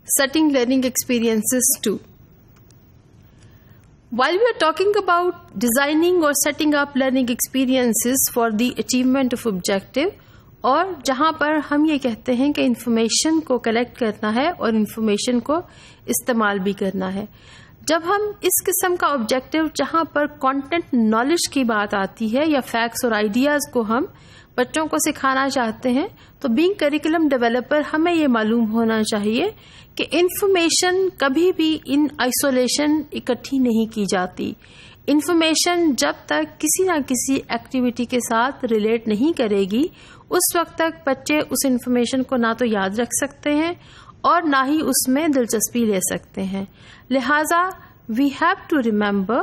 setting learning experiences too. While we are talking about designing or setting up learning experiences for the achievement of objective, اور جہاں پر ہم یہ کہتے ہیں کہ انفارمیشن کو کلیکٹ کرنا ہے اور انفارمیشن کو استعمال بھی کرنا ہے، جب ہم اس قسم کا آبجیکٹو جہاں پر کانٹینٹ نالج کی بات آتی ہے یا فیکٹس اور آئیڈیاز کو ہم بچوں کو سکھانا چاہتے ہیں، تو بینگ کریکولم ڈیولپر ہمیں یہ معلوم ہونا چاہیے کہ انفارمیشن کبھی بھی ان آئسولیشن اکٹھی نہیں کی جاتی. انفارمیشن جب تک کسی نہ کسی ایکٹیویٹی کے ساتھ ریلیٹ نہیں کرے گی، اس وقت تک بچے اس انفارمیشن کو نہ تو یاد رکھ سکتے ہیں اور نہ ہی اس میں دلچسپی لے سکتے ہیں. لہذا we have to remember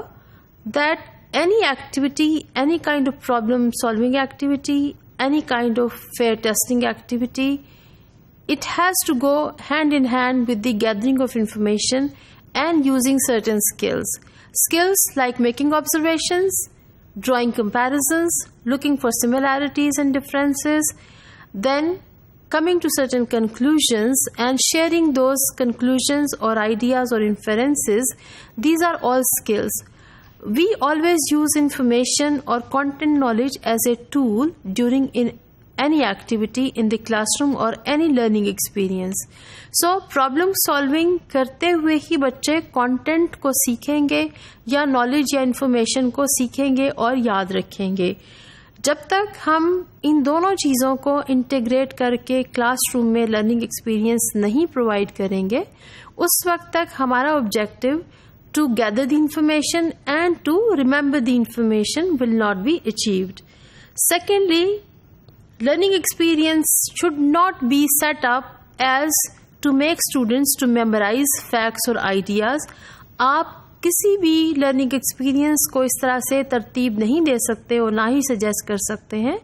that any activity, any kind of problem solving activity, any kind of fair testing activity, it has to go hand in hand with the gathering of information and using certain skills. Skills like making observations, drawing comparisons, looking for similarities and differences, then coming to certain conclusions and sharing those conclusions or ideas or inferences. These are all skills. We always use information or content knowledge as a tool during any activity in the classroom or any learning experience. So problem solving کرتے ہوئے ہی بچے content کو سیکھیں گے یا knowledge یا information کو سیکھیں گے اور یاد رکھیں گے. جب تک ہم ان دونوں چیزوں کو انٹیگریٹ کر کے کلاس روم میں لرننگ ایکسپیرئنس نہیں پرووائڈ کریں گے، اس وقت تک ہمارا objective to gather the information and to remember the information will not be achieved. Secondly, learning experience should not be set up as to make students to memorize facts or ideas. آپ کسی بھی learning experience کو اس طرح سے ترتیب نہیں دے سکتے اور نہ ہی سجیسٹ کر سکتے ہیں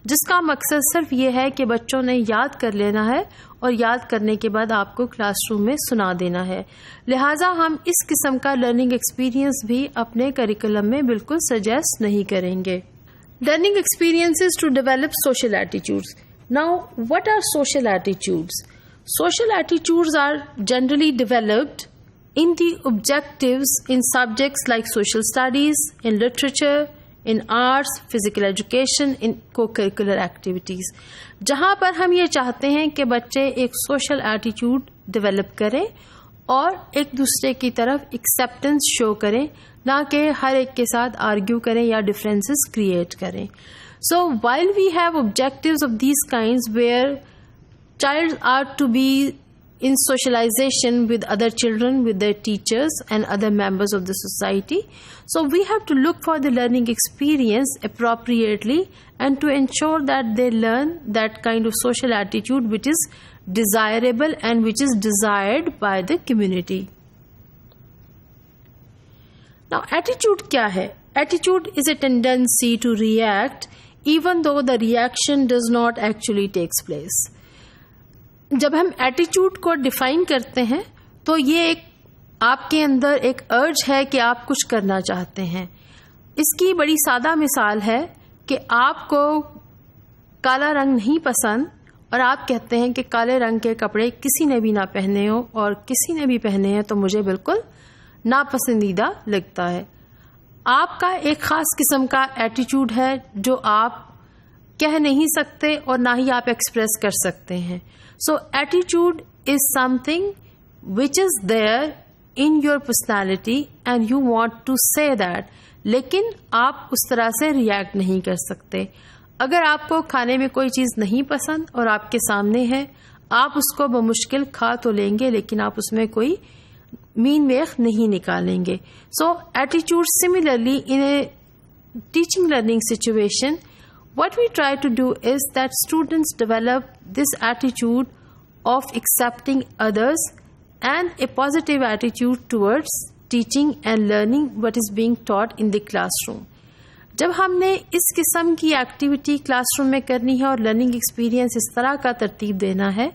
جس کا مقصد صرف یہ ہے کہ بچوں نے یاد کر لینا ہے اور یاد کرنے کے بعد آپ کو کلاس روم میں سنا دینا ہے. لہٰذا ہم اس قسم کا لرننگ ایکسپیرئنس بھی اپنے کریکولم میں بالکل سجیسٹ نہیں کریں گے. Learning experiences to develop social attitudes. Now what are social attitudes? Social attitudes are generally developed in the objectives in subjects like social studies, in literature, in arts, physical education, in co-curricular activities. جہاں پر ہم یہ چاہتے ہیں کہ بچے ایک social attitude develop کریں اور ایک دوسرے کی طرف ایکسیپٹنس شو کریں، نہ کہ ہر ایک کے ساتھ آرگیو کریں یا ڈفرینسز کریٹ کریں. So while we have objectives of these kinds where child are to be in socialization with other children, with their teachers and other members of the society, so we have to look for the learning experience appropriately and to ensure that they learn that kind of social attitude which is desirable and which is desired by the community. Now attitude kya hai? Attitude is a tendency to react even though the reaction does not actually takes place. جب ہم ایٹیچیوڈ کو define کرتے ہیں تو یہ ایک آپ کے اندر ایک ارج ہے کہ آپ کچھ کرنا چاہتے ہیں. اس کی بڑی سادہ مثال ہے کہ آپ کو کالا رنگ نہیں پسند اور آپ کہتے ہیں کہ کالے رنگ کے کپڑے کسی نے بھی نہ پہنے ہو اور کسی نے بھی پہنے ہیں تو مجھے بالکل ناپسندیدہ لگتا ہے. آپ کا ایک خاص قسم کا ایٹیچیوڈ ہے جو آپ کہہ نہیں سکتے اور نہ ہی آپ ایکسپریس کر سکتے ہیں. So attitude is something which is there in your personality and you want to say that, لیکن آپ اس طرح سے ریئیکٹ نہیں کر سکتے. اگر آپ کو کھانے میں کوئی چیز نہیں پسند اور آپ کے سامنے ہے، آپ اس کو بمشکل کھا تو لیں گے لیکن آپ اس میں کوئی مین میخ نہیں نکالیں گے. So attitude similarly in a teaching learning situation, what we try to do is that students develop this attitude of accepting others and a positive attitude towards teaching and learning what is being taught in the classroom. جب ہم نے اس قسم کی activity class room میں کرنی ہے اور learning experience اس طرح کا ترتیب دینا ہے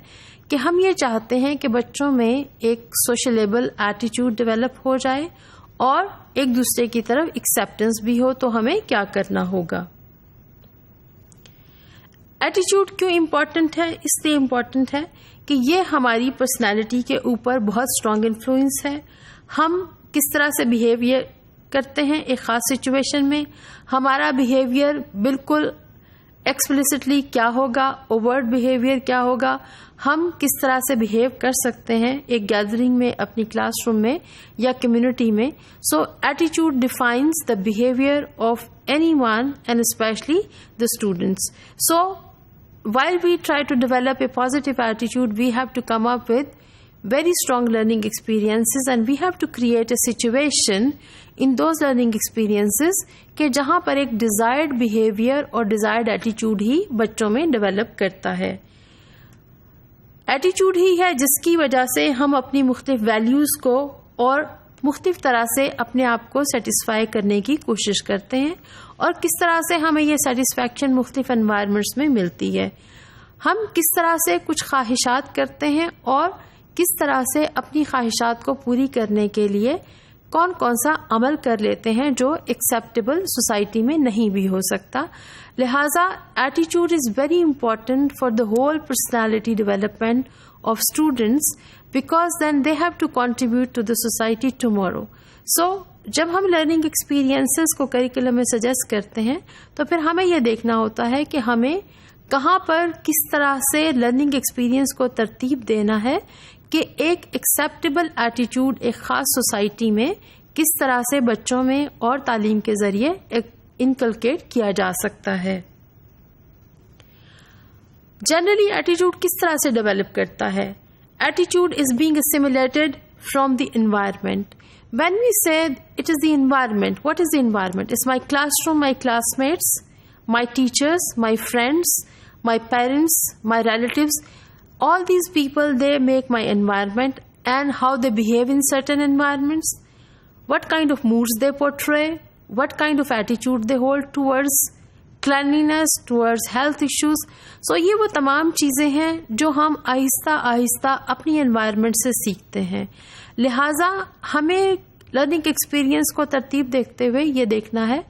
کہ ہم یہ چاہتے ہیں کہ بچوں میں ایک سوشلیبل ایٹیٹیوڈ ڈیولپ ہو جائے اور ایک دوسرے کی طرف ایکسیپٹنس بھی ہو، تو ہمیں کیا کرنا ہوگا. ایٹیٹیوڈ کیوں امپورٹنٹ ہے؟ اس لیے امپورٹنٹ ہے کہ یہ ہماری پرسنالٹی کے اوپر بہت اسٹرانگ انفلوئنس ہے. ہم کس طرح سے بیہیویئر کرتے ہیں ایک خاص سچویشن میں, ہمارا بیہیویئر بالکل ایکسپلسٹلی کیا ہوگا, اوورٹ بیہیویئر کیا ہوگا, ہم کس طرح سے بیہیو کر سکتے ہیں ایک گیدرنگ میں, اپنی کلاس روم میں یا کمیونٹی میں. سو ایٹیچیوڈ defines the behaviour of anyone and especially the students. So while we try to develop a positive attitude, we have to come up with very strong learning experiences and we have to create a situation in those learning experiences کہ جہاں پر ایک desired behavior اور desired attitude ہی بچوں میں develop کرتا ہے. Attitude ہی ہے جس کی وجہ سے ہم اپنی مختلف values کو اور مختلف طرح سے اپنے آپ کو سیٹسفائی کرنے کی کوشش کرتے ہیں, اور کس طرح سے ہمیں یہ سیٹسفیکشن مختلف انوائرمنٹس میں ملتی ہے. ہم کس طرح سے کچھ خواہشات کرتے ہیں اور کس طرح سے اپنی خواہشات کو پوری کرنے کے لیے کون کون سا عمل کر لیتے ہیں جو ایکسیپٹیبل سوسائٹی میں نہیں بھی ہو سکتا. لہٰذا ایٹیچیوڈ is very important for the whole personality development of students because then they have to contribute to the society tomorrow. So جب ہم لرننگ ایکسپیرینسز کو کریکولم میں سجیسٹ کرتے ہیں تو پھر ہمیں یہ دیکھنا ہوتا ہے کہ ہمیں کہاں پر کس طرح سے لرننگ ایکسپیرینس کو ترتیب دینا ہے کہ ایک ایکسیپٹیبل ایٹیٹیوڈ ایک خاص سوسائٹی میں کس طرح سے بچوں میں اور تعلیم کے ذریعے انکلکیٹ کیا جا سکتا ہے. جنرلی ایٹیٹیوڈ کس طرح سے ڈیولپ کرتا ہے. Attitude is being assimilated from the environment. When we say it is the environment, what is the environment? It's my classroom, my classmates, my teachers, my friends, my parents, my relatives. All these people, they make my environment, and how they behave in certain environments, what kind of moods they portray, what kind of attitude they hold towards cleanliness, towards health issues. So یہ وہ تمام چیزیں ہیں جو ہم آہستہ آہستہ اپنی انوائرمنٹ سے سیکھتے ہیں. لہٰذا ہمیں لرننگ ایکسپیرینس کو ترتیب دیکھتے ہوئے یہ دیکھنا ہے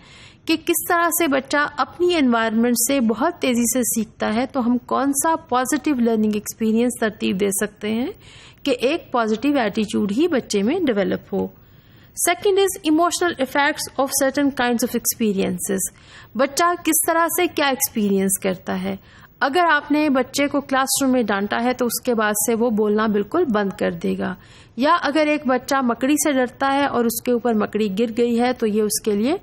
کہ کس طرح سے بچہ اپنی انوائرمنٹ سے بہت تیزی سے سیکھتا ہے, تو ہم کون سا پازیٹیو لرننگ ایکسپیرینس ترتیب دے سکتے ہیں کہ ایک پازیٹیو ایٹیچیوڈ ہی بچے میں ڈیولپ ہو. Second is emotional effects of certain kinds of experiences. بچہ کس طرح سے کیا ایکسپیرینس کرتا ہے. اگر آپ نے بچے کو کلاس روم میں ڈانٹا ہے تو اس کے بعد سے وہ بولنا بالکل بند کر دے گا, یا اگر ایک بچہ مکڑی سے ڈرتا ہے اور اس کے اوپر مکڑی گر گئی ہے تو یہ اس کے لیے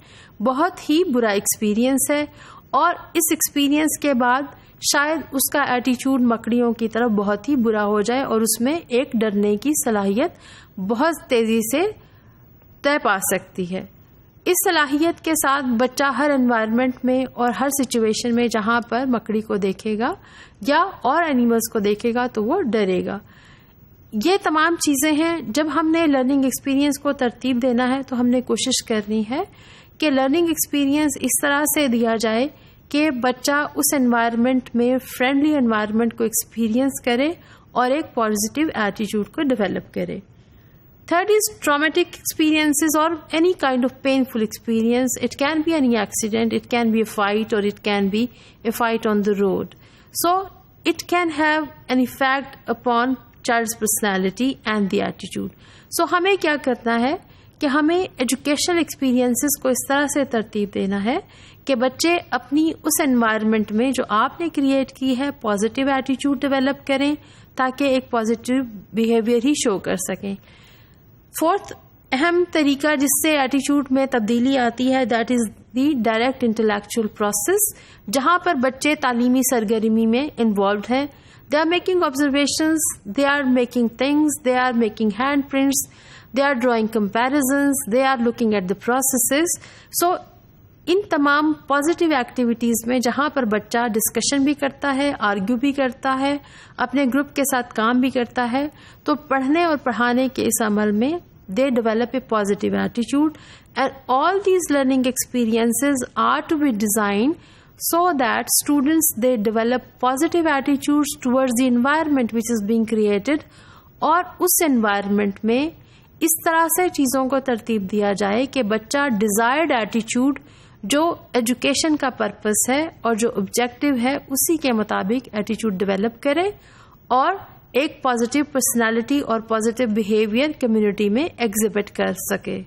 بہت ہی برا ایکسپیرینس ہے, اور اس ایکسپیرینس کے بعد شاید اس کا ایٹیچیوڈ مکڑیوں کی طرف بہت ہی برا ہو جائے اور اس میں ایک ڈرنے کی صلاحیت بہت تیزی سے طے پا سکتی ہے. اس صلاحیت کے ساتھ بچہ ہر انوائرمنٹ میں اور ہر سچویشن میں جہاں پر مکڑی کو دیکھے گا یا اور اینیملز کو دیکھے گا تو وہ ڈرے گا. یہ تمام چیزیں ہیں. جب ہم نے لرننگ ایکسپیرینس کو ترتیب دینا ہے تو ہم نے کوشش کرنی ہے کہ لرننگ ایکسپیرینس اس طرح سے دیا جائے کہ بچہ اس انوائرمنٹ میں فرینڈلی انوائرمنٹ کو ایکسپیرینس کرے اور ایک پازیٹیو ایٹیٹیوڈ کو ڈیولپ کرے. Third is traumatic experiences or any kind of painful experience. It can be any accident, it can be a fight, or it can be a fight on the road. So it can have an effect upon child's personality and the attitude. So ہمیں کیا کرنا ہے کہ ہمیں educational experiences کو اس طرح سے ترتیب دینا ہے کہ بچے اپنی اس انوائرمنٹ میں جو آپ نے کریٹ کی ہے پازیٹیو ایٹیٹیوڈ ڈیولپ کریں تاکہ ایک پازیٹیو بیہیویئر ہی شو کر سکیں. فورتھ اہم طریقہ جس سے ایٹیچیوڈ میں تبدیلی آتی ہے that is the direct intellectual process, جہاں پر بچے تعلیمی سرگرمی میں انوالوڈ ہیں. They are making observations, they are making things, they are making hand prints, they are drawing comparisons, they are looking at the processes. So ان تمام positive activities میں جہاں پر بچہ ڈسکشن بھی کرتا ہے, آرگیو بھی کرتا ہے, اپنے گروپ کے ساتھ کام بھی کرتا ہے, تو پڑھنے اور پڑھانے کے اس عمل میں they develop a positive attitude. And all these learning experiences are to be designed so that students they develop positive attitudes towards the environment which is being created, اور اس environment میں اس طرح سے چیزوں کو ترتیب دیا جائے کہ بچہ ڈیزائرڈ ایٹیچیوڈ جو ایجوکیشن کا پرپس ہے اور جو آبجیکٹو ہے اسی کے مطابق ایٹیچیوڈ ڈیولپ کرے اور ایک پازیٹیو پرسنالٹی اور پازیٹیو بیہیویئر کمیونٹی میں ایگزیبٹ کر سکے.